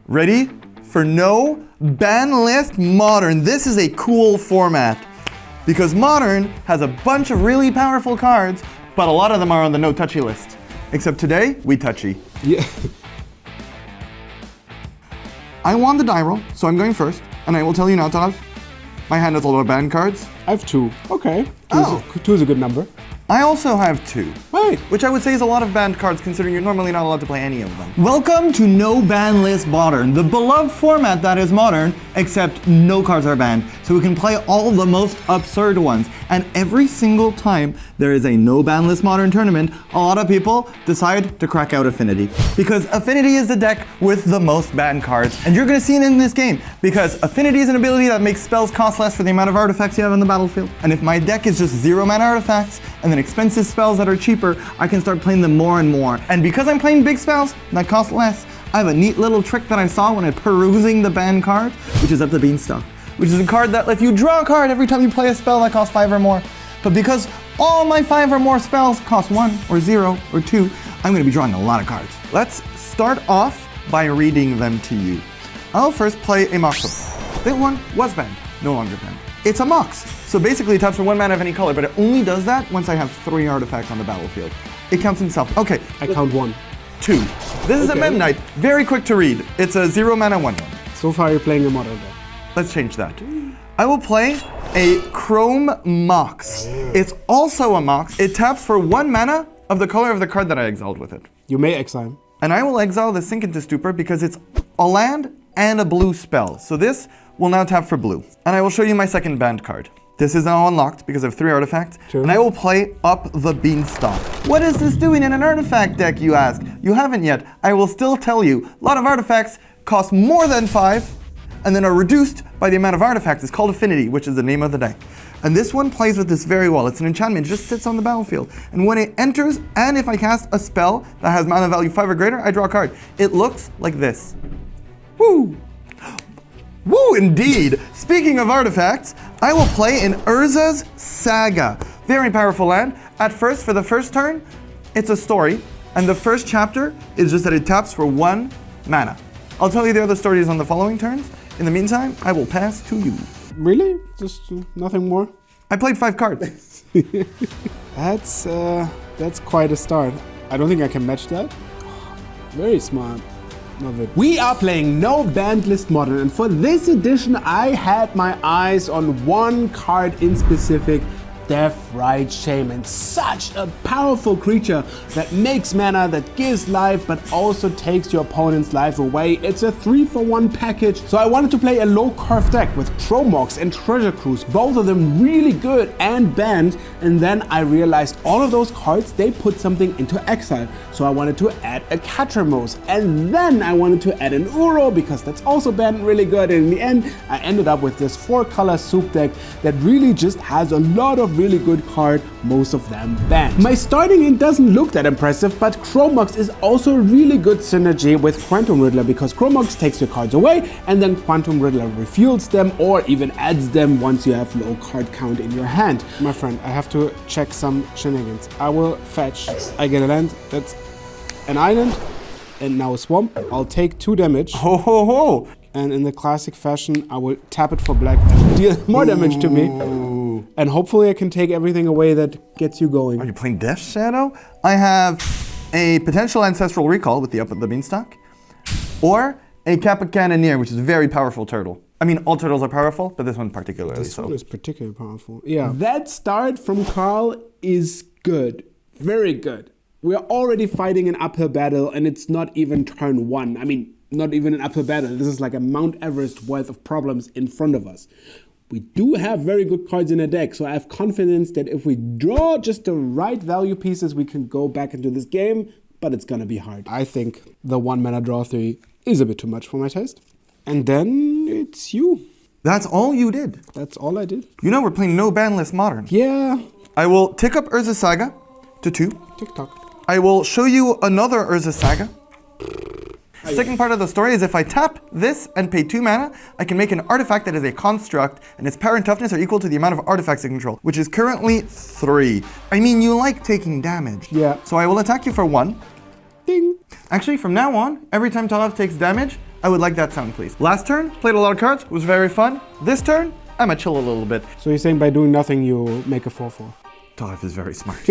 Ready for no-banlist Modern. This is a cool format because Modern has a bunch of really powerful cards, but a lot of them are on the no-touchy list. Except today, we touchy. Yeah. I won the die roll, so I'm going first, and I will tell you now, Thoralf, my hand has a lot of banned cards. I have 2. Okay. Oh. 2 is a good number. I also have 2. Right. Which I would say is a lot of banned cards considering you're normally not allowed to play any of them. Welcome to No-Banlist Modern, the beloved format that is modern, except no cards are banned. So we can play all the most absurd ones. And every single time there is a No-Banlist Modern tournament, a lot of people decide to crack out Affinity. Because Affinity is the deck with the most banned cards. And you're gonna see it in this game. Because Affinity is an ability that makes spells cost less for the amount of artifacts you have on the battlefield. And if my deck is just 0 mana artifacts, and then expensive spells that are cheaper, I can start playing them more and more. And because I'm playing big spells that cost less, I have a neat little trick that I saw when I'm perusing the banned cards, which is up the Beanstalk, which is a card that lets you draw a card every time you play a spell that costs 5 or more. But because all my 5 or more spells cost 1 or 0 or 2, I'm gonna be drawing a lot of cards. Let's start off by reading them to you. I'll first play a Mox. That one was banned, no longer banned. It's a Mox. So basically it taps for 1 mana of any color, but it only does that once I have 3 artifacts on the battlefield. It counts himself. Okay. I count 1. 2. This is a Mem Knight. Very quick to read. It's a 0 mana 1/1. So far you're playing a modern deck. Let's change that. I will play a Chrome Mox. It's also a Mox. It taps for 1 mana of the color of the card that I exiled with it. You may exile. And I will exile the Sink into Stupor because it's a land and a blue spell. So this will now tap for blue. And I will show you my second banned card. This is now unlocked because I have 3 artifacts. True. And I will play Up the Beanstalk. What is this doing in an artifact deck, you ask? You haven't yet. I will still tell you. A lot of artifacts cost more than 5 and then are reduced by the amount of artifacts. It's called Affinity, which is the name of the deck. And this one plays with this very well. It's an enchantment, it just sits on the battlefield. And when it enters, and if I cast a spell that has mana value 5 or greater, I draw a card. It looks like this. Woo! Woo, indeed! Speaking of artifacts, I will play in Urza's Saga. Very powerful land. At first, for the first turn, it's a story. And the first chapter is just that it taps for 1 mana. I'll tell you the other stories on the following turns. In the meantime, I will pass to you. Really? Just nothing more? I played 5 cards. That's quite a start. I don't think I can match that. Very smart. Love it. We are playing No-Banlist Modern, and for this edition I had my eyes on one card in specific, Death Rite Shaman. Such a powerful creature that makes mana, that gives life, but also takes your opponent's life away. It's a 3-for-1 package. So I wanted to play a low curve deck with Chromox and Treasure Cruise, both of them really good and banned. And then I realized all of those cards, they put something into exile. So I wanted to add a Catramos, and then I wanted to add an Uro because that's also banned really good. And in the end, I ended up with this 4-color soup deck that really just has a lot of really good card, most of them banned. My starting in doesn't look that impressive, but Chromox is also a really good synergy with Quantum Riddler because Chromox takes your cards away and then Quantum Riddler refuels them or even adds them once you have low card count in your hand. My friend, I have to check some shenanigans. I will fetch. I get a land. That's an island and now a swamp. I'll take 2 damage. Ho ho ho! And in the classic fashion, I will tap it for black and deal more damage to me. And hopefully I can take everything away that gets you going. Are you playing Death Shadow? I have a potential Ancestral Recall with the Up of the Beanstalk, or a Kappa Cannoneer, which is a very powerful turtle. I mean, all turtles are powerful, but this one particularly This so. one is particularly powerful. Yeah. That start from Carl is good. Very good. We're already fighting an uphill battle, and it's not even turn 1. I mean, not even an uphill battle. This is like a Mount Everest worth of problems in front of us. We do have very good cards in the deck, so I have confidence that if we draw just the right value pieces, we can go back into this game, but it's gonna be hard. I think the 1 mana draw 3 is a bit too much for my taste. And then it's you. That's all you did? That's all I did. You know we're playing No-Banlist Modern. Yeah. I will tick up Urza's Saga to 2. TikTok. I will show you another Urza's Saga. Second part of the story is if I tap this and pay 2 mana, I can make an artifact that is a construct, and its power and toughness are equal to the amount of artifacts I control, which is currently 3. I mean, you like taking damage. Yeah. So I will attack you for 1. Ding. Actually, from now on, every time Thoralf takes damage, I would like that sound, please. Last turn, played a lot of cards, was very fun. This turn, I'm gonna chill a little bit. So you're saying by doing nothing, you make a 4-4? Thoralf is very smart.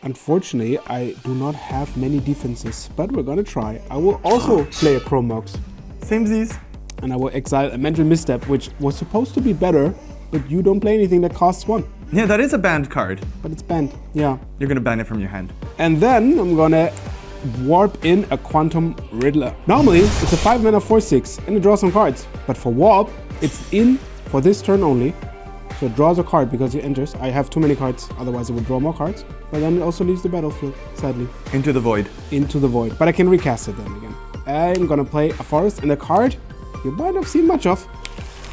Unfortunately, I do not have many defenses, but we're gonna try. I will also play a Chrome Mox. Samesies. And I will exile a Mental Misstep, which was supposed to be better, but you don't play anything that costs 1. Yeah, that is a banned card. But it's banned, yeah. You're gonna ban it from your hand. And then I'm gonna warp in a Quantum Riddler. Normally, it's a 5 mana 4/6 and it draws some cards. But for warp, it's in for this turn only. So it draws a card because it enters. I have too many cards, otherwise it would draw more cards. But then it also leaves the battlefield, sadly. Into the void. Into the void. But I can recast it then again. I'm gonna play a forest and a card you might have seen much of.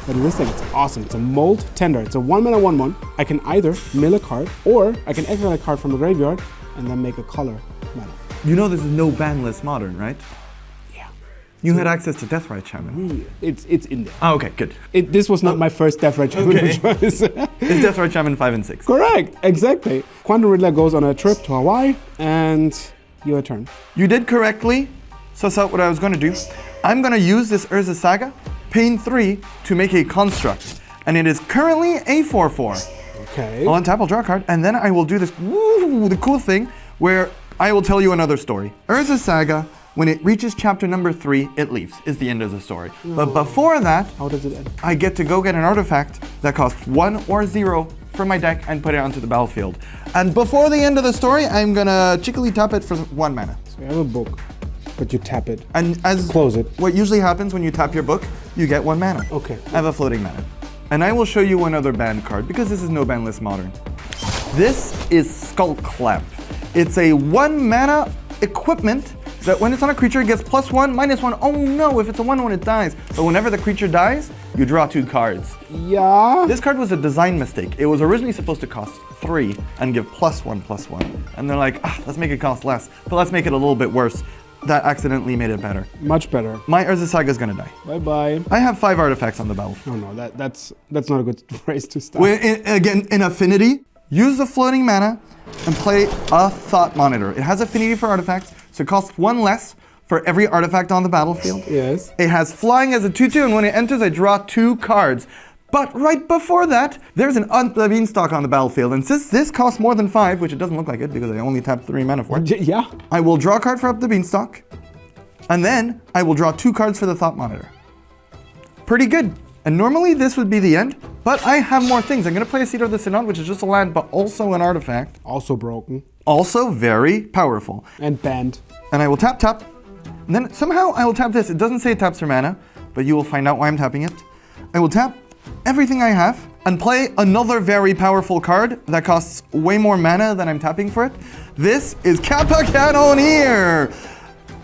But in this deck, it's awesome. It's a Mold Tender. It's a 1 mana 1/1. I can either mill a card or I can exile a card from the graveyard and then make a color mana. You know this is no Banlist Modern, right? Yeah. You had access to Deathrite Shaman. It's in there. Oh, okay, good. This was not my first Deathrite Shaman choice. It's Deathrite Shaman 5 and 6. Correct, exactly. Quantum Riddler goes on a trip to Hawaii and your turn. You did correctly suss out what I was gonna do. I'm gonna use this Urza Saga, Pain 3, to make a construct. And it is currently a 4/4. Okay. I'll untap, I'll draw a card, and then I will do this, the cool thing, where I will tell you another story. Urza Saga, when it reaches chapter number 3, it leaves, is the end of the story. But before that, How does it end? I get to go get an artifact that costs 1 or 0 from my deck and put it onto the battlefield. And before the end of the story, I'm gonna chickily tap it for 1 mana. So you have a book, but you tap it. And as Close it. what usually happens when you tap your book, you get 1 mana. Okay. I have a floating mana. And I will show you one other banned card because this is no Banlist Modern. This is Skull Clamp. It's a 1 mana equipment that when it's on a creature, it gets +1, -1. Oh no, if it's a 1/1, it dies. But whenever the creature dies, you draw 2 cards. Yeah. This card was a design mistake. It was originally supposed to cost 3 and give +1/+1. And they're like, let's make it cost less, but let's make it a little bit worse. That accidentally made it better. Much better. My Urza Saga is gonna die. Bye-bye. I have 5 artifacts on the battlefield. Oh no, that's not a good phrase to start. Again, in Affinity, use the floating mana and play a Thought Monitor. It has affinity for artifacts, so it costs 1 less for every artifact on the battlefield. Yes. It has flying as a 2/2, and when it enters, I draw 2 cards. But right before that, there's an Beanstalk on the battlefield, and since this costs more than 5, which it doesn't look like it because I only tapped 3 mana for it, Yeah. I will draw a card for up the Beanstalk, and then I will draw 2 cards for the Thought Monitor. Pretty good. And normally this would be the end, but I have more things. I'm gonna play a Cedar of the Synod, which is just a land, but also an artifact. Also broken. Also very powerful. And banned. And I will tap, and then somehow I will tap this. It doesn't say it taps for mana, but you will find out why I'm tapping it. I will tap everything I have and play another very powerful card that costs way more mana than I'm tapping for it. This is Kappa Cannoneer!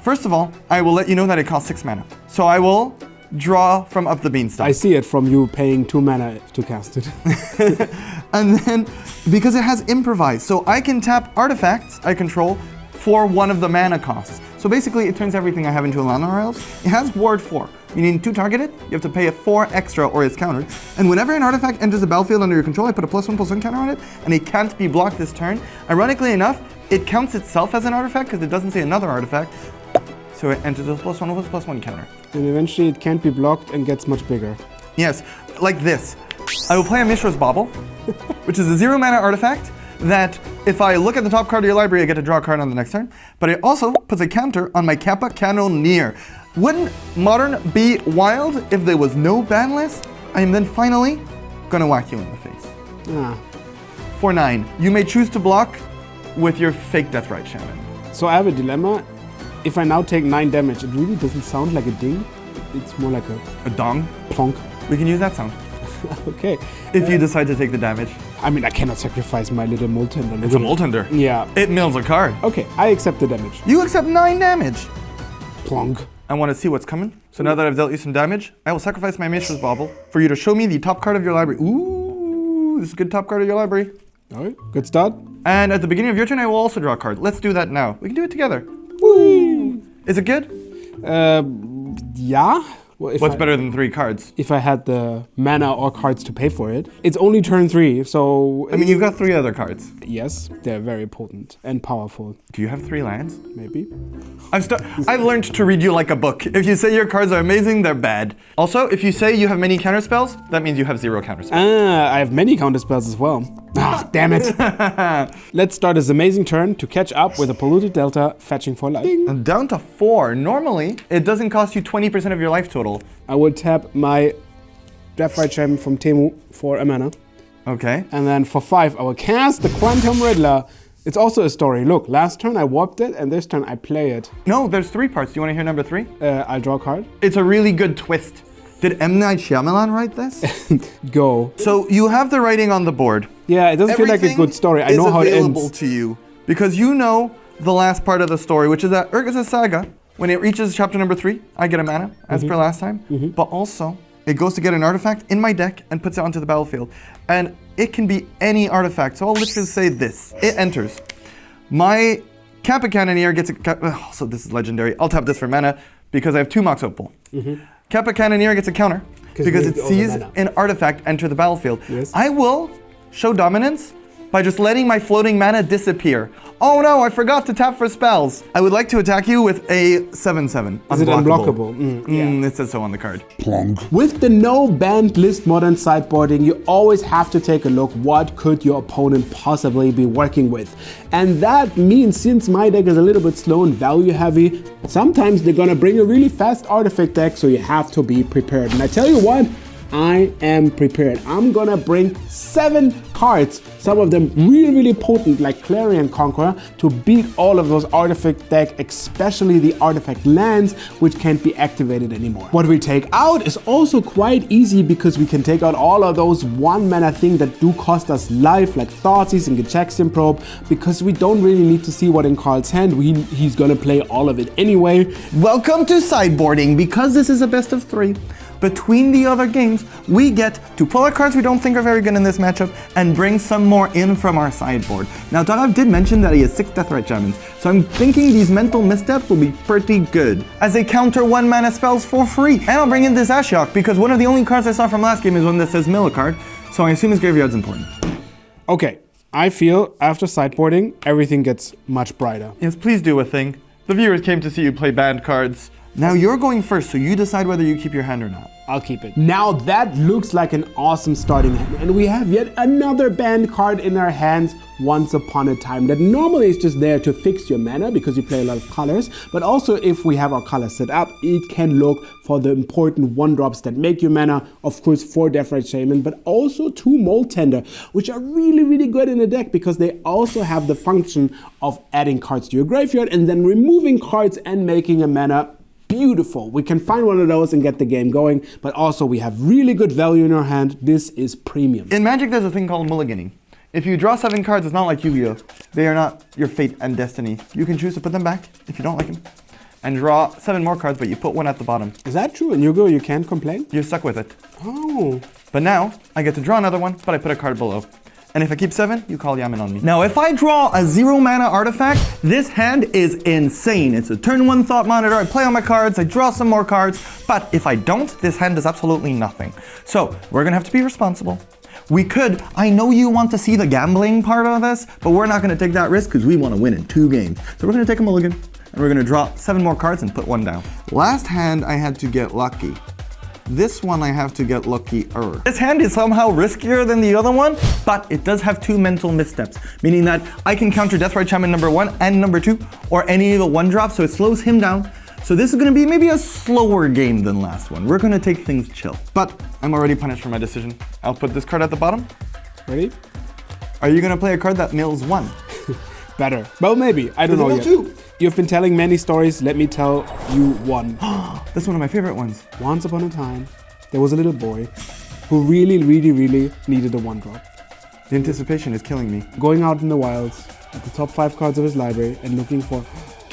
First of all, I will let you know that it costs 6 mana. So I will draw from up the Beanstalk. I see it from you paying 2 mana to cast it. And then, because it has Improvise, so I can tap artifacts I control for 1 of the mana costs. So basically, it turns everything I have into a Llanowar Elves. It has Ward 4. Meaning to target it, you have to pay a 4 extra or it's countered. And whenever an artifact enters the battlefield under your control, I put a +1/+1 counter on it, and it can't be blocked this turn. Ironically enough, it counts itself as an artifact because it doesn't say another artifact. So it enters with +1/+1 counter. And eventually it can't be blocked and gets much bigger. Yes, like this. I will play a Mishra's Bauble, which is a 0 mana artifact that if I look at the top card of your library, I get to draw a card on the next turn. But it also puts a counter on my Kappa Cannoneer. Wouldn't Modern be wild if there was no ban list? I am then finally gonna whack you in the face. Ah. For 9, you may choose to block with your fake Deathrite Shaman. So I have a dilemma. If I now take 9 damage, it really doesn't sound like a ding. It's more like A dong? a plonk. We can use that sound. Okay. If you decide to take the damage. I mean, I cannot sacrifice my little Molten. It's a Moltender. Yeah. It mills a card. Okay, I accept the damage. You accept 9 damage. Plonk. I want to see what's coming. So now that I've dealt you some damage, I will sacrifice my Mishra's Bauble for you to show me the top card of your library. Ooh, this is a good top card of your library. All right, good start. And at the beginning of your turn, I will also draw a card. Let's do that now. We can do it together. Woo! Is it good? Yeah. Well, if What's I- better than 3 cards? If I had the mana or cards to pay for it. It's only turn 3, so... I mean, you've got 3 other cards. Yes, they're very potent and powerful. Do you have 3 lands? Maybe. I've learned to read you like a book. If you say your cards are amazing, they're bad. Also, if you say you have many counterspells, that means you have 0 counterspells. I have many counterspells as well. Ah, damn it. Let's start this amazing turn to catch up with a polluted delta, fetching for life. I'm down to 4. Normally, it doesn't cost you 20% of your life total. I will tap my Deathrite Gem from Temu for a mana. Okay. And then for 5, I will cast the Quantum Riddler. It's also a story. Look, last turn I warped it, and this turn I play it. No, there's 3 parts. Do you want to hear number 3? I'll draw a card. It's a really good twist. Did M. Night Shyamalan write this? Go. So you have the writing on the board. Yeah, it doesn't feel like a good story. I know how it available ends. to you because you know the last part of the story, which is that Urgus' Saga, when it reaches chapter number 3, I get a mana, as per last time. But also, it goes to get an artifact in my deck and puts it onto the battlefield. And it can be any artifact. So I'll literally say this. It enters. My Kappa Cannoneer gets a... so this is legendary. I'll tap this for mana because I have 2 Mox Opal. Kappa Cannoneer gets a counter because it sees an artifact enter the battlefield. Yes. I will show dominance by just letting my floating mana disappear. Oh no, I forgot to tap for spells. I would like to attack you with a 7/7. Is it unblockable? It says so on the card. With the no-banlist modern sideboarding, you always have to take a look what could your opponent possibly be working with. And that means since my deck is a little bit slow and value heavy, sometimes they're gonna bring a really fast artifact deck, so you have to be prepared. And I tell you what, I am prepared. I'm gonna bring 7 cards, some of them really potent like Clarion Conqueror, to beat all of those artifact decks, especially the artifact lands, which can't be activated anymore. What we take out is also quite easy because we can take out all of those 1 mana things that do cost us life, like Thoughtseize and Gitaxian Probe, because we don't really need to see what in Carl's hand. He's gonna play all of it anyway. Welcome to sideboarding. Because this is a best of 3, between the other games, we get to pull out cards we don't think are very good in this matchup and bring some more in from our sideboard. Now, Thoralf did mention that he has 6 Deathrite Shamans, so I'm thinking these mental missteps will be pretty good, as they counter 1 mana spells for free. And I'll bring in this Ashiok, because one of the only cards I saw from last game is one that says mill a card, so I assume his graveyard's important. Okay, I feel after sideboarding, everything gets much brighter. Yes, please do a thing. The viewers came to see you play banned cards. Now you're going first, so you decide whether you keep your hand or not. I'll keep it. Now that looks like an awesome starting hand, and we have yet another banned card in our hands, Once Upon a Time, that normally is just there to fix your mana because you play a lot of colors, but also if we have our colors set up, it can look for the important 1-drops that make your mana, of course 4 Deathrite Shaman, but also 2 Mold Tender, which are really good in the deck because they also have the function of adding cards to your graveyard and then removing cards and making a mana beautiful. We can find one of those and get the game going, but also we have really good value in our hand. This is premium. In Magic, there's a thing called mulliganing. If you draw 7 cards, it's not like Yu-Gi-Oh! They are not your fate and destiny. You can choose to put them back if you don't like them, and draw 7 more cards, but you put 1 at the bottom. Is that true? In Yu-Gi-Oh! You can't complain? You're stuck with it. Oh. But now, I get to draw another one, but I put a card below. And if I keep 7, you call Yaman on me. Now, if I draw a 0 mana artifact, this hand is insane. It's a turn 1 Thought Monitor, I play all my cards, I draw some more cards, but if I don't, this hand does absolutely nothing. So, we're gonna have to be responsible. We could, I know you want to see the gambling part of this, but we're not gonna take that risk because we wanna win in 2 games. So we're gonna take a mulligan, and we're gonna draw 7 more cards and put 1 down. Last hand, I had to get lucky. This one I have to get luckier. This hand is somehow riskier than the other one, but it does have 2 mental missteps, meaning that I can counter Deathrite Shaman number 1 and number 2, or any of the 1-drops, so it slows him down. So this is gonna be maybe a slower game than last one. We're gonna take things chill. But I'm already punished for my decision. I'll put this card at the bottom. Ready? Are you gonna play a card that mills 1? Better. Well, maybe. I don't know yet. 2? You've been telling many stories. Let me tell you one. That's one of my favorite ones. Once upon a time, there was a little boy who really needed a 1-drop. The anticipation is killing me. Going out in the wilds, at the top 5 cards of his library, and looking for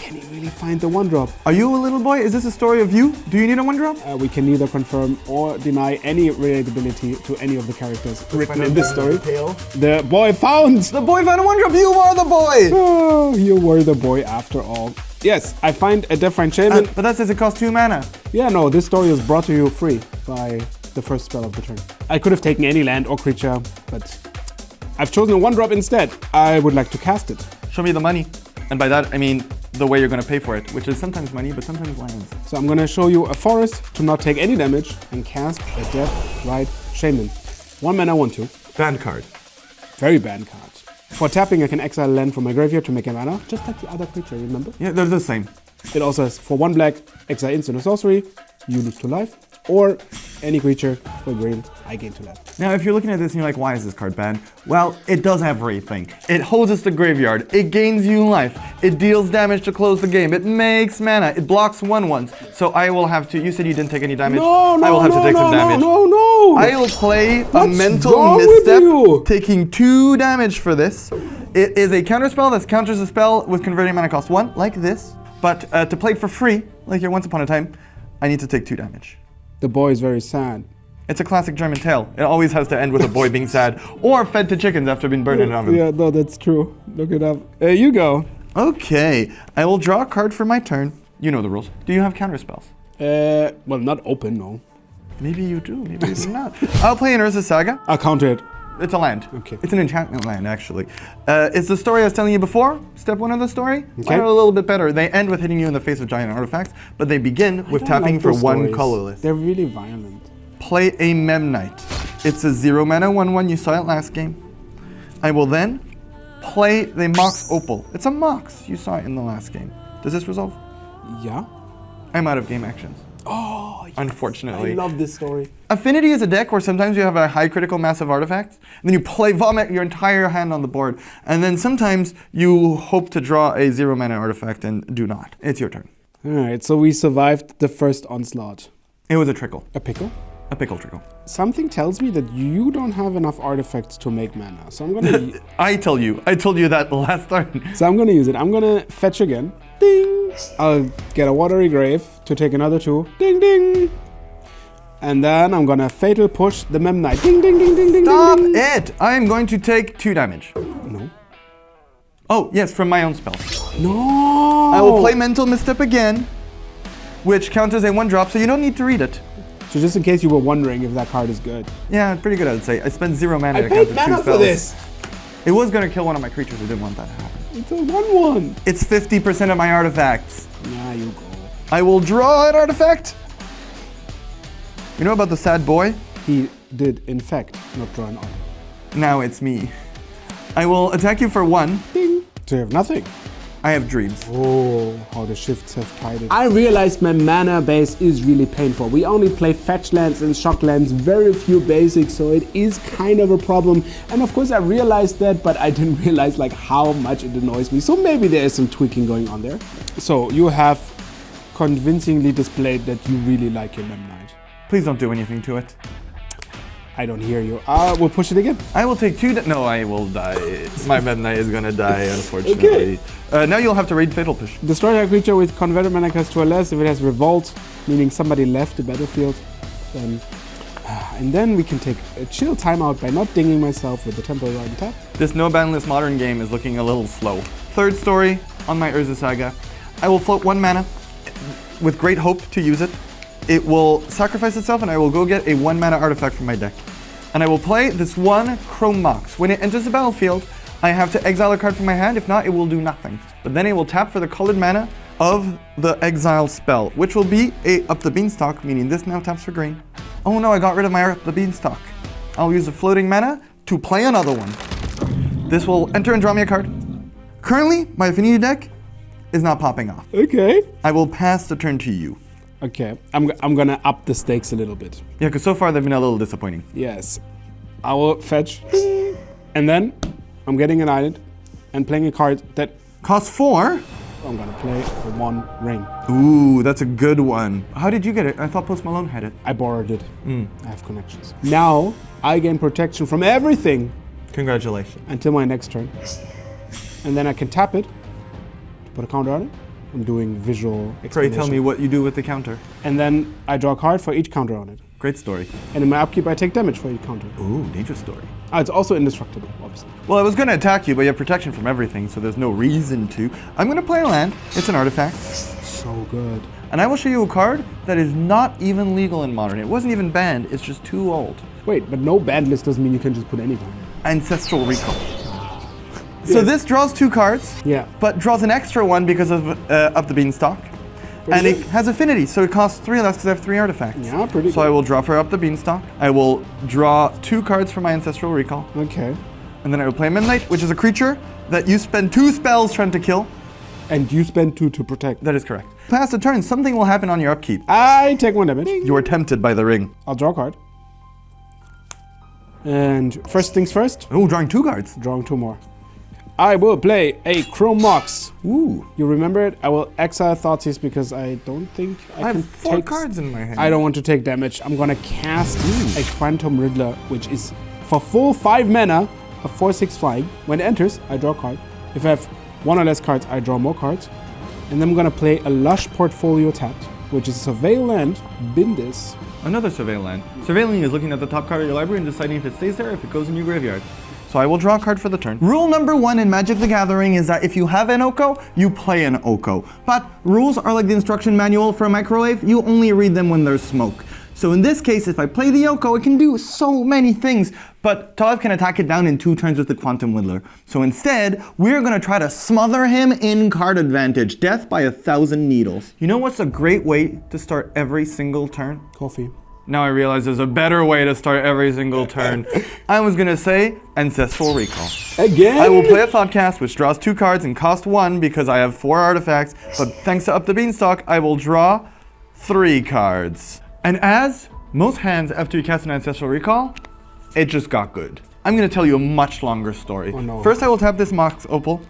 Can you really find the one drop? Are you a little boy? Is this a story of you? Do you need a one drop? We can neither confirm or deny any relatability to any of the characters written in this story. The boy found! The boy found a one drop. You are the boy. Oh, you were the boy after all. Yes, I find a different shaman. But that says it costs 2 mana. Yeah, no, this story is brought to you free by the first spell of the turn. I could have taken any land or creature, but I've chosen a one drop instead. I would like to cast it. Show me the money. And by that, I mean the way you're going to pay for it, which is sometimes money, but sometimes lands. So I'm going to show you a forest to not take any damage and cast a Death Rite Shaman. 1 mana, 1/2. Banned card. Very bad card. For tapping, I can exile a land from my graveyard to make a mana, just like the other creature, remember? Yeah, they're the same. It also has for 1 black, exile instant or sorcery, you lose 2 life, or any creature for green, I gain 2 life. Now, if you're looking at this and you're like, why is this card banned? Well, it does everything. It holds the graveyard. It gains you life. It deals damage to close the game. It makes mana. It blocks 1/1s. So I will have to, you said you didn't take any damage. No, I will have to take some damage. No. I will play a What's mental wrong with misstep, you? taking 2 damage for this. It is a counter spell that counters a spell with converting mana cost 1, like this. But to play it for free, like here Once Upon a Time, I need to take 2 damage. The boy is very sad. It's a classic German tale. It always has to end with a boy being sad or fed to chickens after being burned in an oven. Yeah, no, that's true. Look it up. You go. Okay, I will draw a card for my turn. You know the rules. Do you have counter spells? Well, not open, no. Maybe you do, maybe you do not. I'll play an Urza's Saga. I'll counter it. It's a land. Okay. It's an enchantment land, actually. It's the story I was telling you before. Step 1 of the story. Okay. Are a little bit better. They end with hitting you in the face with giant artifacts, but they begin with tapping for 1 colorless. They're really violent. Play a Memnite. It's a 0 mana 1/1. You saw it last game. I will then play the Mox Opal. It's a Mox. You saw it in the last game. Does this resolve? Yeah. I'm out of game actions. Oh, yes. Unfortunately. I love this story. Affinity is a deck where sometimes you have a high critical mass of artifacts, and then you vomit your entire hand on the board, and then sometimes you hope to draw a 0 mana artifact and do not. It's your turn. All right, so we survived the first onslaught. It was a trickle. A pickle? A pickle trickle. Something tells me that you don't have enough artifacts to make mana, so I'm gonna... I told you that last turn. So I'm gonna use it. I'm gonna fetch again. Ding! I'll get a Watery Grave to take another 2. Ding, ding! And then I'm gonna Fatal Push the Memnite. Ding, ding, ding, ding, ding, Stop ding, ding. it! I am going to take 2 damage. No. Oh, yes, from my own spell. No! I will play Mental Misstep again, which counts as a 1-drop, so you don't need to read it. So just in case you were wondering if that card is good. Yeah, pretty good, I would say. I spent 0 mana I to paid counter 2 mana spells. for this! It was going to kill one of my creatures. I didn't want that to happen. It's a 1/1. It's 50% of my artifacts. Yeah, you go. I will draw an artifact. You know about the sad boy? He did, in fact, not draw an artifact. Now it's me. I will attack you for 1. Ding! So you have nothing. I have dreams. Oh, how the shifts have tied it. I realized my mana base is really painful. We only play fetch lands and shock lands, very few basics, so it is kind of a problem. And of course I realized that, but I didn't realize like how much it annoys me. So maybe there is some tweaking going on there. So you have convincingly displayed that you really like your Memnite. Please don't do anything to it. I don't hear you. We'll push it again. I will take 2. No, I will die. My Memnite is gonna die, unfortunately. Now you'll have to raid Fatal Push. Destroy a creature with converted mana cost 2 or less if it has Revolt, meaning somebody left the battlefield. And then we can take a chill timeout by not dinging myself with the temporary right tap. This no-banlist modern game is looking a little slow. 3rd story on my Urza Saga. I will float 1 mana with great hope to use it. It will sacrifice itself and I will go get a 1 mana artifact from my deck. And I will play this 1 Chrome Mox. When it enters the battlefield, I have to exile a card from my hand. If not, it will do nothing. But then it will tap for the colored mana of the exile spell, which will be a Up the Beanstalk, meaning this now taps for green. Oh no, I got rid of my Up the Beanstalk. I'll use the floating mana to play another one. This will enter and draw me a card. Currently, my Affinity deck is not popping off. Okay. I will pass the turn to you. Okay, I'm gonna up the stakes a little bit. Yeah, because so far they've been a little disappointing. Yes. I will fetch, and then I'm getting an island and playing a card that Cost 4? I'm gonna play for 1 ring. Ooh, that's a good one. How did you get it? I thought Post Malone had it. I borrowed it. I have connections. Now I gain protection from everything Congratulations. until my next turn. And then I can tap it to put a counter on it. I'm doing visual Pray explanation. tell me what you do with the counter. And then I draw a card for each counter on it. Great story. And in my upkeep, I take damage for each counter. Ooh, dangerous story. It's also indestructible, obviously. Well, I was going to attack you, but you have protection from everything, so there's no reason to. I'm going to play a land. It's an artifact. So good. And I will show you a card that is not even legal in Modern. It wasn't even banned. It's just too old. Wait, but no banned list doesn't mean you can just put any card. Ancestral Recall. So this draws 2 cards, Yeah. but draws an extra one because of up the Beanstalk. And it has affinity, so it costs 3 less because I have 3 artifacts. Yeah, pretty So good. I will draw for up the Beanstalk. I will draw 2 cards for my Ancestral Recall. Okay. And then I will play Midnight, which is a creature that you spend 2 spells trying to kill. And you spend 2 to protect. That is correct. Pass a turn, something will happen on your upkeep. I take 1 damage. You are tempted by the ring. I'll draw a card. And first things first, Oh, drawing 2 cards. drawing 2 more. I will play a Chrome Mox. Ooh. You remember it? I will exile Thoughtseize because I don't think I I can have 4 take cards in my hand. I don't want to take damage. I'm gonna cast a Quantum Riddler, which is for full 5 mana, a 4/6 flying. When it enters, I draw a card. If I have 1 or less cards, I draw more cards. And then I'm gonna play a Lush Portfolio tapped, which is a Surveil land, bin this. Another Surveil land. Surveilling is looking at the top card of your library and deciding if it stays there or if it goes in your graveyard. So I will draw a card for the turn. Rule number 1 in Magic the Gathering is that if you have an Oko, you play an Oko. But rules are like the instruction manual for a microwave. You only read them when there's smoke. So in this case, if I play the Oko, it can do so many things. But Thoralf can attack it down in 2 turns with the Quantum Riddler. So instead, we're going to try to smother him in card advantage. Death by 1,000 needles. You know what's a great way to start every single turn? Coffee. Now I realize there's a better way to start every single turn. I was gonna say Ancestral Recall. Again? I will play a Thoughtcast, which draws 2 cards and cost 1 because I have 4 artifacts, but thanks to Up the Beanstalk, I will draw 3 cards. And as most hands after you cast an Ancestral Recall, it just got good. I'm gonna tell you a much longer story. Oh, no. First I will tap this Mox Opal.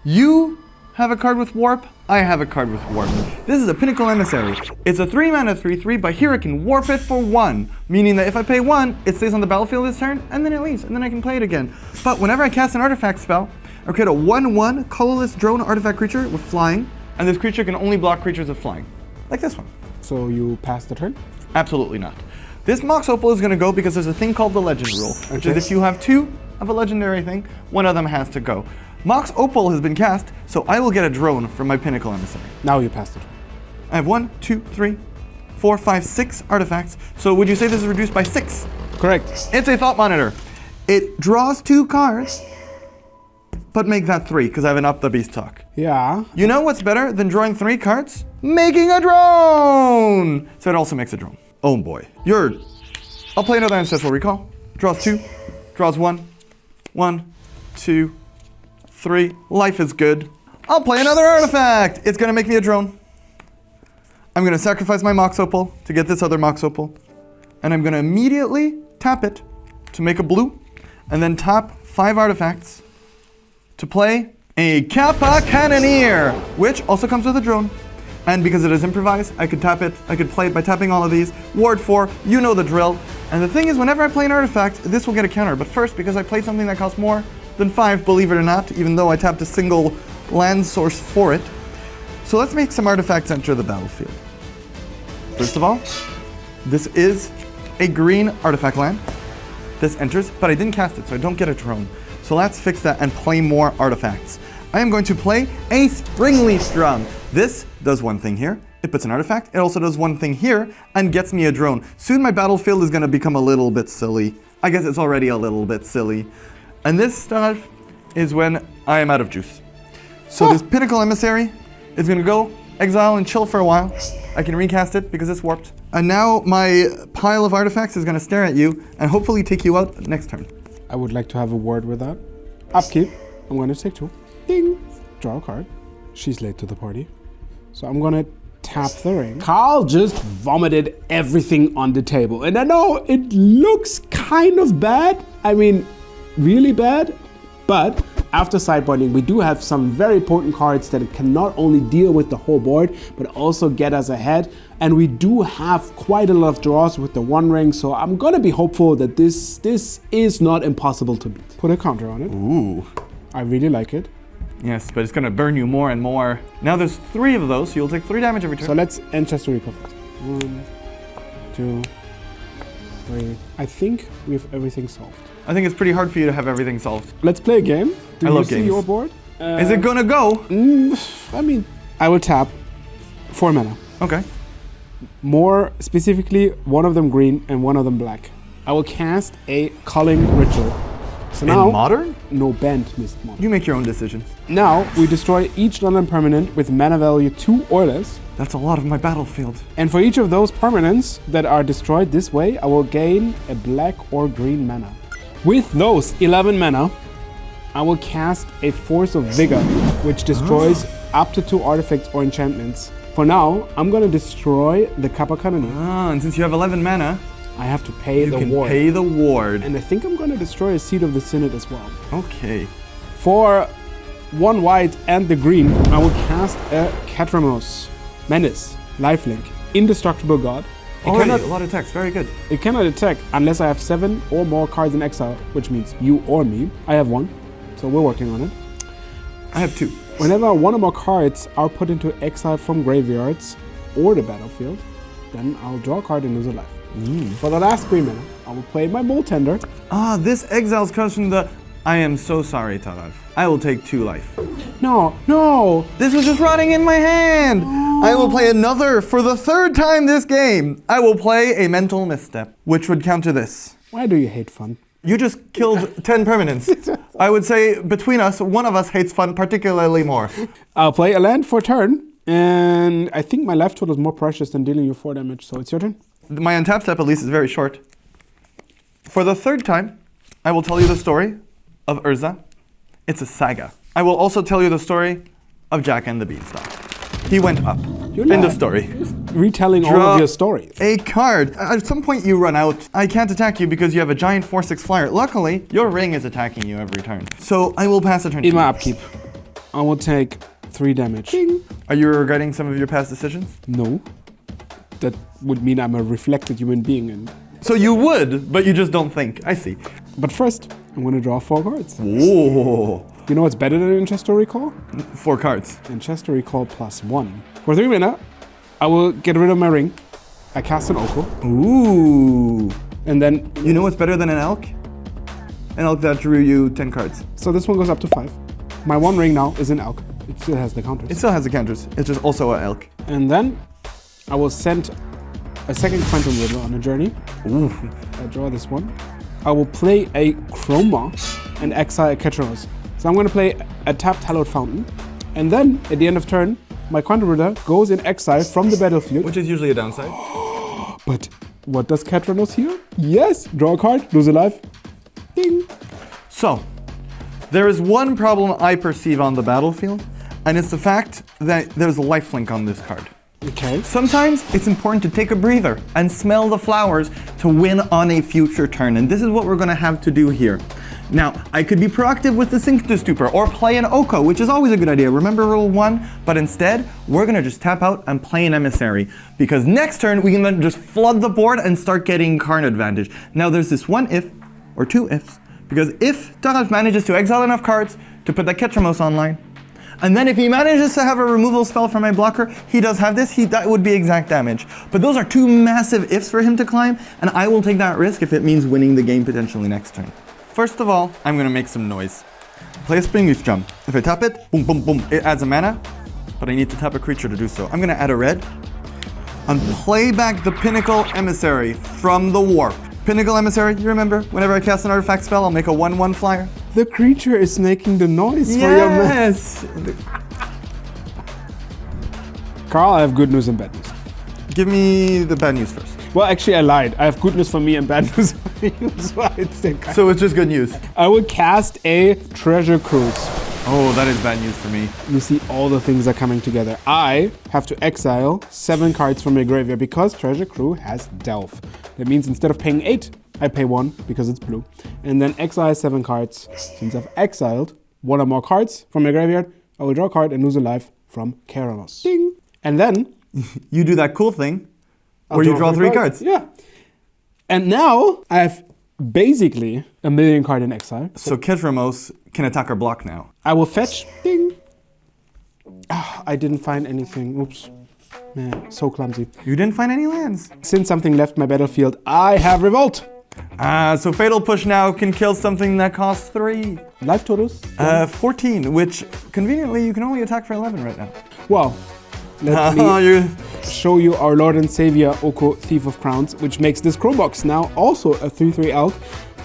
You have a card with Warp, I have a card with Warp. This is a Pinnacle Emissary. It's a 3 mana 3/3, but here it can warp it for 1, meaning that if I pay 1, it stays on the battlefield this turn, and then it leaves, and then I can play it again. But whenever I cast an artifact spell, I create a 1/1 colorless drone artifact creature with flying, and this creature can only block creatures with flying. Like this one. So you pass the turn? Absolutely not. This Mox Opal is gonna go because there's a thing called the Legend Rule, which is Okay. if you have 2 of a legendary thing, 1 of them has to go. Mox Opal has been cast, so I will get a drone from my Pinnacle Emissary. Now you pass the turn. I have 1, 2, 3, 4, 5, 6 artifacts. So would you say this is reduced by 6? Correct. It's a Thought Monitor. It draws 2 cards, but make that 3 because I have an Up the Beanstalk. Yeah. You know what's better than drawing 3 cards? Making a drone! So it also makes a drone. Oh boy. I'll play another Ancestral Recall. Draws 2, draws 1, 1, 2, 3. Life is good. I'll play another artifact. It's gonna make me a drone. I'm gonna sacrifice my Mox Opal to get this other Mox Opal. And I'm gonna immediately tap it to make a blue, and then tap 5 artifacts to play a Kappa Cannoneer, which also comes with a drone. And because it is improvised, I could play it by tapping all of these. Ward 4, you know the drill. And the thing is, whenever I play an artifact, this will get a counter. But first, because I played something that costs more than 5, believe it or not, even though I tapped a single land source for it. So let's make some artifacts enter the battlefield. First of all, this is a green artifact land. This enters, but I didn't cast it, so I don't get a drone. So let's fix that and play more artifacts. I am going to play a Springleaf Drum. This does one thing here. It puts an artifact. It also does one thing here and gets me a drone. Soon my battlefield is going to become a little bit silly. I guess it's already a little bit silly. And this stuff is when I am out of juice. So this Pinnacle Emissary is going to go exile and chill for a while. I can recast it because it's warped. And now my pile of artifacts is going to stare at you and hopefully take you out next turn. I would like to have a word with that. Upkeep. I'm going to take 2. Ding. Draw a card. She's late to the party. So I'm going to tap the ring. Carl just vomited everything on the table. And I know it looks kind of bad. I mean, really bad. But after sideboarding, we do have some very potent cards that can not only deal with the whole board, but also get us ahead. And we do have quite a lot of draws with the One Ring, so I'm gonna be hopeful that this is not impossible to beat. Put a counter on it. Ooh. I really like it. Yes, but it's gonna burn you more and more. Now there's 3 of those, so you'll take 3 damage every turn. So let's end Chester Rico first. 1, 2, 3. I think we have everything solved. I think it's pretty hard for you to have everything solved. Let's play a game. Do I you love see games. your board? Is it gonna go? I mean, I will tap 4 mana. Okay. More specifically, one of them green and one of them black. I will cast a culling ritual. So now, In Modern? no banlist modern. You make your own decisions. Now we destroy each non-permanent with mana value 2 or less. That's a lot of my battlefield. And for each of those permanents that are destroyed this way, I will gain a black or green mana. With those 11 mana, I will cast a Force of Vigor, which destroys up to 2 artifacts or enchantments. For now, I'm gonna destroy the Kappa Cannoneer. And since you have 11 mana, I have to pay you the can ward. pay the ward. And I think I'm gonna destroy a Seed of the Synod as well. Okay. For 1 white and the green, I will cast a Catramos, Menace, Lifelink, Indestructible God. A lot of text, very good. It cannot attack unless I have 7 or more cards in exile, which means you or me. I have 1, so we're working on it. I have 2. Whenever 1 or more cards are put into exile from graveyards or the battlefield, then I'll draw a card and lose a life. For the last 3 mana, I will play my Mole Tender. This exiles comes from the... I am so sorry, Thoralf. I will take 2 life. No! This was just rotting in my hand! I will play another for the 3rd time this game. I will play a Mental Misstep, which would counter this. Why do you hate fun? You just killed 10 permanents. I would say between us, one of us hates fun particularly more. I'll play a land for turn, and I think my life total is more precious than dealing you 4 damage, so it's your turn. My untap step at least is very short. For the 3rd time, I will tell you the story of Urza. It's a saga. I will also tell you the story of Jack and the Beanstalk. He went up. End of story. Retelling all of your stories. A card. At some point you run out. I can't attack you because you have a giant 4/6 flyer. Luckily, your ring is attacking you every turn. So I will pass a turn. In my upkeep, I will take 3 damage. Ding. Are you regretting some of your past decisions? No. That would mean I'm a reflected human being. And So you would, but you just don't think. I see. But first, I'm going to draw 4 cards. Whoa. You know what's better than Ancestral Recall? 4 cards. Ancestral Recall +1. For 3 mana, I will get rid of my ring. I cast an Oko. Ooh. And then... You know what's better than an elk? An elk that drew you 10 cards. So this one goes up to 5. My 1 ring now is an Elk. It still has the counters. It still has the counters. It's just also an elk. And then I will send a second Quantum Riddle on a journey. Ooh. I draw this one. I will play a Chroma and exile a Ketros. So I'm going to play a tapped Hallowed Fountain. And then, at the end of turn, my Quantum Riddle goes in exile from the battlefield. Which is usually a downside. But what does Catranos here? Yes, draw a card, lose a life. Ding. So, there is one problem I perceive on the battlefield, and it's the fact that there's a lifelink on this card. Okay. Sometimes it's important to take a breather and smell the flowers to win on a future turn, and this is what we're going to have to do here. Now, I could be proactive with the Sync to Stupor or play an Oko, which is always a good idea. Remember rule 1? But instead, we're going to just tap out and play an Emissary, because next turn we can then just flood the board and start getting card advantage. Now, there's this one if, or 2 ifs, because if Thoralf manages to exile enough cards to put that Ketramos online, and then if he manages to have a removal spell from my blocker, he does have this, that would be exact damage. But those are 2 massive ifs for him to climb, and I will take that risk if it means winning the game potentially next turn. First of all, I'm gonna make some noise. Play a Spring Leaf Drum. If I tap it, boom, boom, boom, it adds a mana, but I need to tap a creature to do so. I'm gonna add a red, and play back the Pinnacle Emissary from the Warp. Pinnacle Emissary, you remember? Whenever I cast an artifact spell, I'll make a 1/1 flyer. The creature is making the noise for your man. Yes! Carl, I have good news and bad news. Give me the bad news first. Well, actually, I lied. I have good news for me and bad news for you. So it's just good news. I will cast a Treasure Cruise. Oh, that is bad news for me. You see, all the things are coming together. I have to exile 7 cards from my graveyard because Treasure Crew has Delve. That means instead of paying 8, I pay 1 because it's blue. And then exile 7 cards. Since I've exiled 1 or more cards from my graveyard, I will draw a card and lose a life from Keranos. Ding! And then... you do that cool thing where you draw 3 cards. Yeah. And now I have basically a million card in exile. So Ketramos can attack our block now. I will fetch. Ding. Ah, I didn't find anything. Oops. Man, so clumsy. You didn't find any lands. Since something left my battlefield, I have Revolt. So Fatal Push now can kill something that costs 3. Life totals? 14, which conveniently you can only attack for 11 right now. Well, let me show you our Lord and Savior Oko Thief of Crowns, which makes this Crowbox now also a 3/3 elk.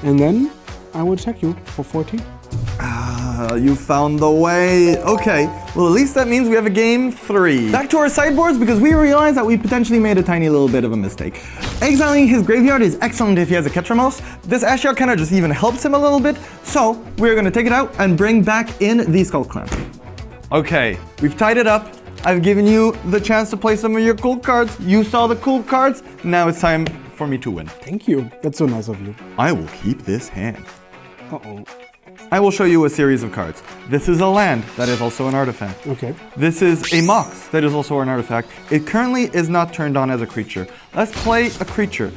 And then I will check you for 14. You found the way. Okay, well at least that means we have a game 3. Back to our sideboards because we realized that we potentially made a tiny little bit of a mistake. Exiling his graveyard is excellent if he has a Ketramos. This Ashiok kind of just even helps him a little bit. So we're gonna take it out and bring back in the Skull Clamp. Okay, we've tied it up. I've given you the chance to play some of your cool cards. You saw the cool cards. Now it's time for me to win. Thank you. That's so nice of you. I will keep this hand. Uh-oh. I will show you a series of cards. This is a land that is also an artifact. Okay. This is a Mox that is also an artifact. It currently is not turned on as a creature. Let's play a creature.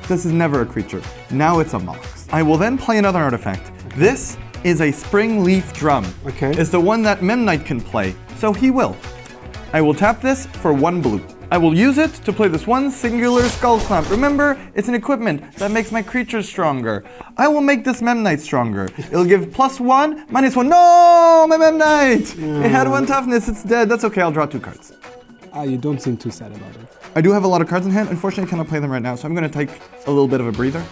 This is never a creature. Now it's a Mox. I will then play another artifact. This is a Spring Leaf Drum. Okay. It's the one that Memnite can play, so he will. I will tap this for 1 blue. I will use it to play this one singular Skull Clamp. Remember, it's an equipment that makes my creatures stronger. I will make this Memnite stronger. It'll give +1, -1. No, my Memnite! It had 1 toughness, it's dead. That's okay, I'll draw 2 cards. You don't seem too sad about it. I do have a lot of cards in hand. Unfortunately, I cannot play them right now, so I'm gonna take a little bit of a breather.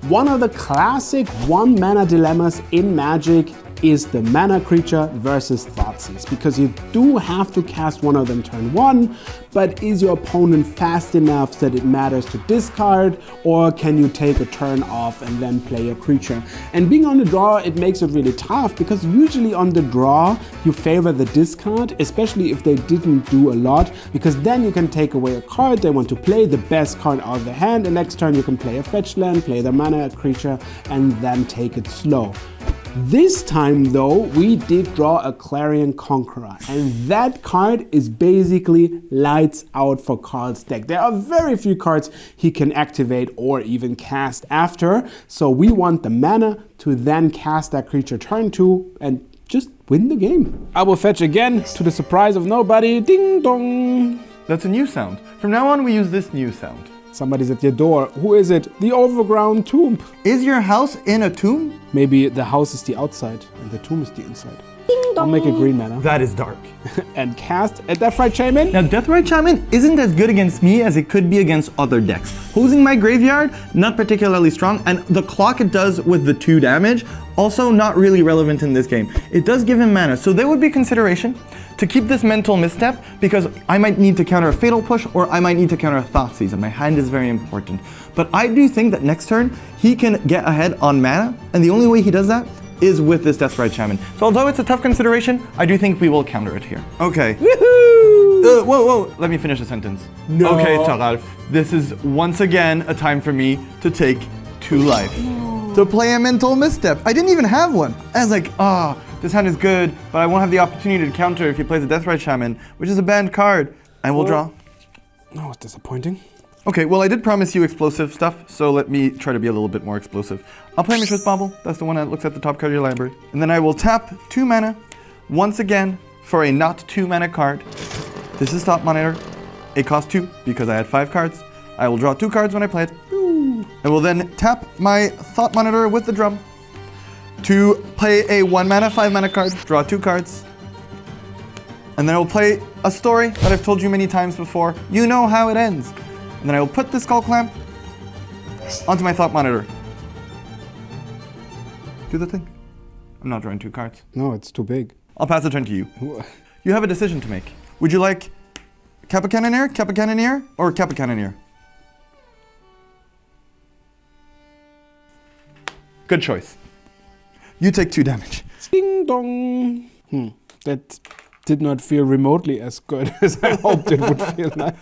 One of the classic 1-mana dilemmas in Magic is the mana creature versus Thoughtseize, because you do have to cast one of them turn 1, but is your opponent fast enough that it matters to discard, or can you take a turn off and then play a creature? And being on the draw, it makes it really tough, because usually on the draw you favor the discard, especially if they didn't do a lot, because then you can take away a card they want to play, the best card out of the hand, and next turn you can play a fetch land, play the mana creature, and then take it slow. This time though, we did draw a Clarion Conqueror, and that card is basically lights out for Carl's deck. There are very few cards he can activate or even cast after, so we want the mana to then cast that creature turn 2 and just win the game. I will fetch again, to the surprise of nobody. Ding dong! That's a new sound. From now on, we use this new sound. Somebody's at your door. Who is it? The overground tomb. Is your house in a tomb? Maybe the house is the outside and the tomb is the inside. I'll make a green mana. That is dark. And cast a Deathrite Shaman. Now, Deathrite Shaman isn't as good against me as it could be against other decks. Hosing my graveyard, not particularly strong, and the clock it does with the 2 damage, also not really relevant in this game. It does give him mana, so there would be consideration to keep this mental misstep, because I might need to counter a Fatal Push, or I might need to counter a Thoughtseize, and my hand is very important. But I do think that next turn, he can get ahead on mana, and the only way he does that is with this Deathrite Shaman. So although it's a tough consideration, I do think we will counter it here. Okay. Woohoo! Whoa, let me finish the sentence. No. Okay, Thoralf, this is once again a time for me to take 2 life. To play a mental misstep. I didn't even have one. I was like, this hand is good, but I won't have the opportunity to counter if he plays a Deathrite Shaman, which is a banned card. I will draw. Oh, it's disappointing. Okay, well I did promise you explosive stuff, so let me try to be a little bit more explosive. I'll play Mishra's Bauble, that's the one that looks at the top card of your library. And then I will tap 2 mana, once again, for a not 2 mana card. This is Thought Monitor. It costs 2 because I had 5 cards. I will draw 2 cards when I play it. I will then tap my Thought Monitor with the drum to play a 1 mana, 5 mana card, draw 2 cards. And then I will play a story that I've told you many times before. You know how it ends. And then I will put the Skull Clamp onto my Thought Monitor. Do the thing. I'm not drawing 2 cards. No, it's too big. I'll pass the turn to you. You have a decision to make. Would you like Kappa Cannoneer, or Kappa Cannoneer? Good choice. You take 2 damage. Ding dong. That did not feel remotely as good as I hoped it would feel like.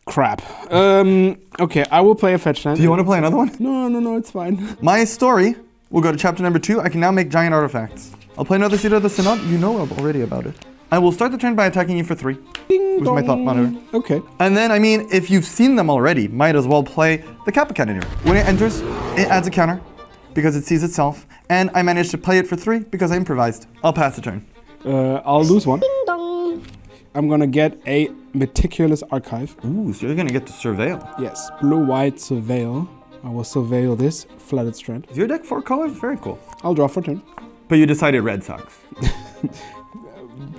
Crap. Okay, I will play a fetch land. Do you want to play another one? No, it's fine. My story will go to chapter number 2. I can now make giant artifacts. I'll play another Seed of the Synod. You know already about it. I will start the turn by attacking you for 3 Ding with my dong. Thought Monitor. Okay. And then, I mean, if you've seen them already, might as well play the Kappa Cannoneer. When it enters, it adds a counter because it sees itself, and I managed to play it for 3 because I improvised. I'll pass the turn. I'll lose 1. Ding dong. I'm gonna get a Meticulous Archive. Ooh, so you're gonna get to surveil. Yes, blue-white Surveil. I will surveil this Flooded Strand. Is your deck 4 colors? Very cool. I'll draw for turn. But you decided Red Sox.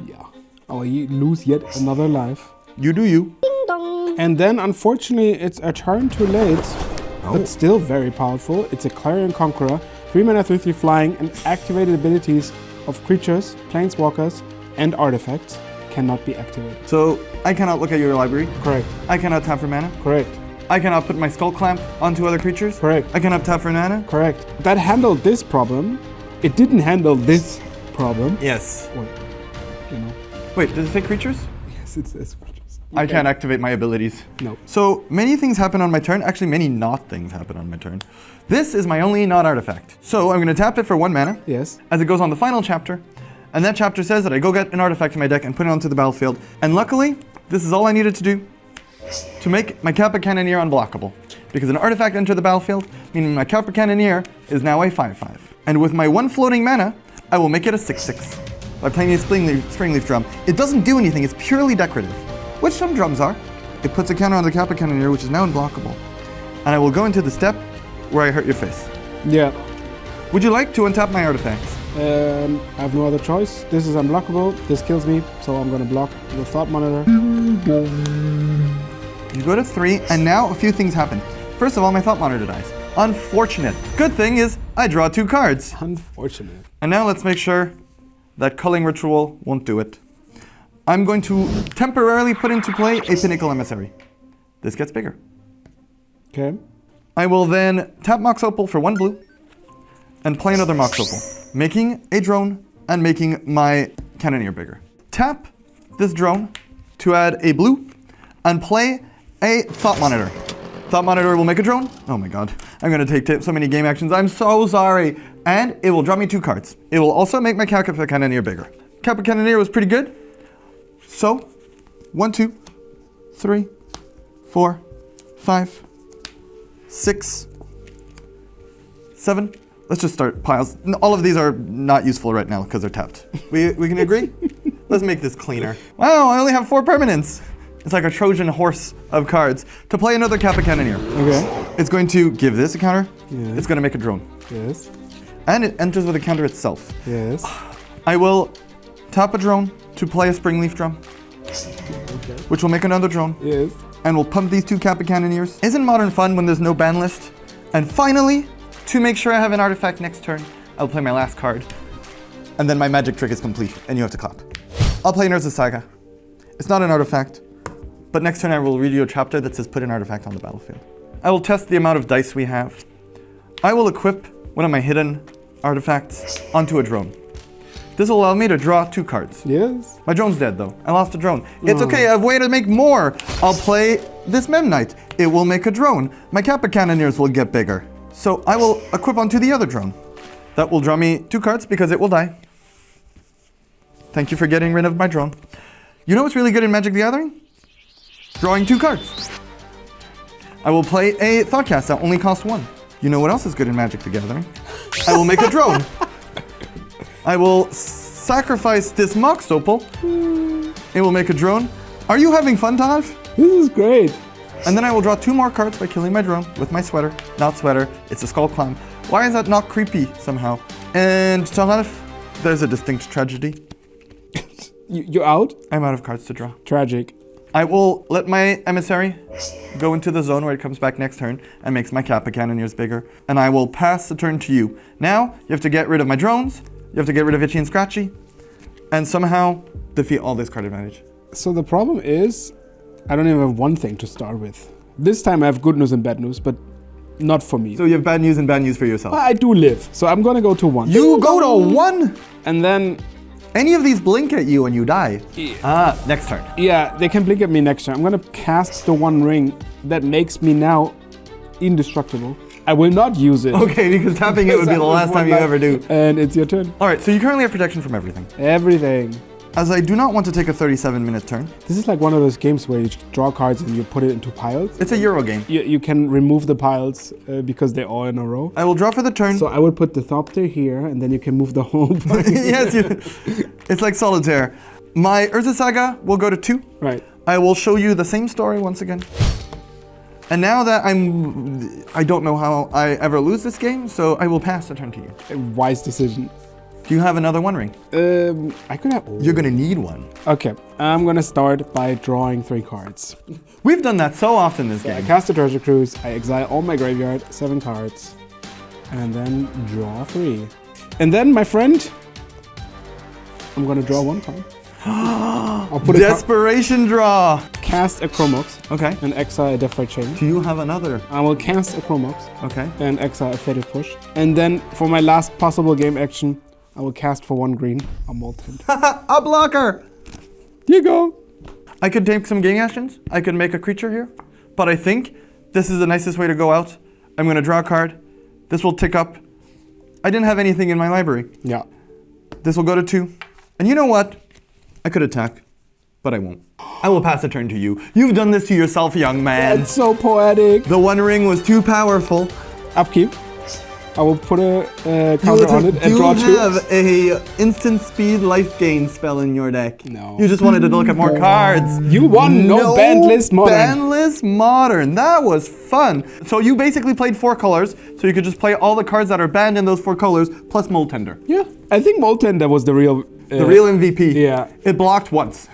Yeah. I will lose yet another life. You do you. Ding dong. And then, unfortunately, it's a turn too late. But still very powerful. It's a Clarion Conqueror. 3 mana, 3/3 flying, and activated abilities of creatures, planeswalkers, and artifacts cannot be activated. So I cannot look at your library. Correct. I cannot tap for mana. Correct. I cannot put my Skull Clamp onto other creatures. Correct. I cannot tap for mana. Correct. That handled this problem. It didn't handle this problem. Yes. Wait, you know. Wait, does it say creatures? Yes, it says creatures. I can't activate my abilities. No. So many things happen on my turn. Actually, many not things happen on my turn. This is my only not artifact. So I'm going to tap it for 1 mana. Yes. As it goes on the final chapter. And that chapter says that I go get an artifact in my deck and put it onto the battlefield. And luckily, this is all I needed to do to make my Kappa Cannoneer unblockable. Because an artifact entered the battlefield, meaning my Kappa Cannoneer is now a 5/5. And with my 1 floating mana, I will make it a 6/6 by playing a Springleaf Drum. It doesn't do anything, it's purely decorative. Which some drums are. It puts a counter on the Kappa Cannoneer, which is now unblockable. And I will go into the step where I hurt your face. Yeah. Would you like to untap my artifacts? I have no other choice. This is unblockable. This kills me, so I'm gonna block the Thought Monitor. You go to 3, and now a few things happen. First of all, my Thought Monitor dies. Unfortunate. Good thing is, I draw 2 cards. Unfortunate. And now let's make sure that Culling Ritual won't do it. I'm going to temporarily put into play a Pinnacle Emissary. This gets bigger. Okay. I will then tap Mox Opal for 1 blue, and play another Mox Opal, making a drone and making my Cannoneer bigger. Tap this drone to add a blue, and play a Thought Monitor. Thought Monitor will make a drone. Oh my god, I'm gonna take so many game actions. I'm so sorry. And it will draw me 2 cards. It will also make my Kappa Cannoneer bigger. Kappa Cannoneer was pretty good. So, 1, 2, 3, 4, 5, 6, 7. Let's just start piles. All of these are not useful right now because they're tapped. We can agree? Let's make this cleaner. Wow, I only have 4 permanents. It's like a Trojan horse of cards. To play another Kappa Cannoneer. Okay. It's going to give this a counter. Yeah. It's going to make a drone. Yes. And it enters with a counter itself. Yes. I will tap a drone to play a Springleaf Drum. Okay. Which will make another drone. Yes. And we'll pump these 2 Kappa Cannoneers. Isn't Modern fun when there's no ban list? And finally, to make sure I have an artifact next turn, I'll play my last card. And then my magic trick is complete, and you have to clap. I'll play Nurse's Saga. It's not an artifact, but next turn I will read you a chapter that says put an artifact on the battlefield. I will test the amount of dice we have. I will equip one of my hidden artifacts onto a drone. This will allow me to draw 2 cards. Yes. My drone's dead though. I lost a drone. It's okay, I have a way to make more. I'll play this Memnite. It will make a drone. My Kappa Cannoneers will get bigger. So I will equip onto the other drone. That will draw me 2 cards because it will die. Thank you for getting rid of my drone. You know what's really good in Magic the Gathering? Drawing 2 cards. I will play a Thoughtcast that only costs 1. You know what else is good in Magic the Gathering? I will make a drone. I will sacrifice this Mox Opal. It will make a drone. Are you having fun, Thoralf? This is great. And then I will draw 2 more cards by killing my drone with my sweater. Not sweater, it's a Skull Climb. Why is that not creepy somehow? And Thoralf, there's a distinct tragedy. You're out? I'm out of cards to draw. Tragic. I will let my Emissary go into the zone where it comes back next turn and makes my Kappa Cannoneers bigger. And I will pass the turn to you. Now, you have to get rid of my drones, you have to get rid of Itchy and Scratchy, and somehow defeat all this card advantage. So the problem is, I don't even have one thing to start with. This time I have good news and bad news, but not for me. So you have bad news and bad news for yourself. But I do live, so I'm gonna go to 1. You go to 1? And then, Any of these blink at you and you die. Yeah. Next turn. Yeah, they can blink at me next turn. I'm gonna cast the 1 ring that makes me now indestructible. I will not use it. Okay, because tapping it would be the last time you ever do. And it's your turn. All right, so you currently have protection from everything. Everything. as I do not want to take a 37-minute turn. This is like one of those games where you draw cards and you put it into piles. It's a Euro game. You can remove the piles because they're all in a row. I will draw for the turn. So I would put the Thopter here, and then you can move the whole pile. Yes, it's like solitaire. My Urza Saga will go to 2. Right. I will show you the same story once again. And now that I don't know how I ever lose this game, so I will pass the turn to you. A wise decision. Do you have another One Ring? I could have. You're gonna need one. Okay, I'm gonna start by drawing 3 cards. We've done that so often this I game. cast a Treasure Cruise, I exile all my graveyard, 7 cards, and then draw 3. And then, my friend, I'm gonna draw 1 card. I'll put Desperation draw. Cast a Chromox. Okay. And exile a Deathfire Chain. Do you have another? I will cast a Chromox. Okay. And exile a Fated Push. And then, for my last possible game action, I will cast for 1 green a Molten. A blocker! Here you go. I could take some game actions. I could make a creature here. But I think this is the nicest way to go out. I'm gonna draw a card. This will tick up. I didn't have anything in my library. Yeah. This will go to 2. And you know what? I could attack, but I won't. I will pass the turn to you. You've done this to yourself, young man. That's so poetic. The One Ring was too powerful. Upkeep. I will put a counter on it and draw 2. You have a instant speed life gain spell in your deck. No. You just wanted to look at more cards. You won No-banlist Modern. Banlist Modern. That was fun. So you basically played 4 colors, so you could just play all the cards that are banned in those 4 colors, plus Mold Tender. Yeah. I think Molten was the real... The real MVP. Yeah. It blocked once.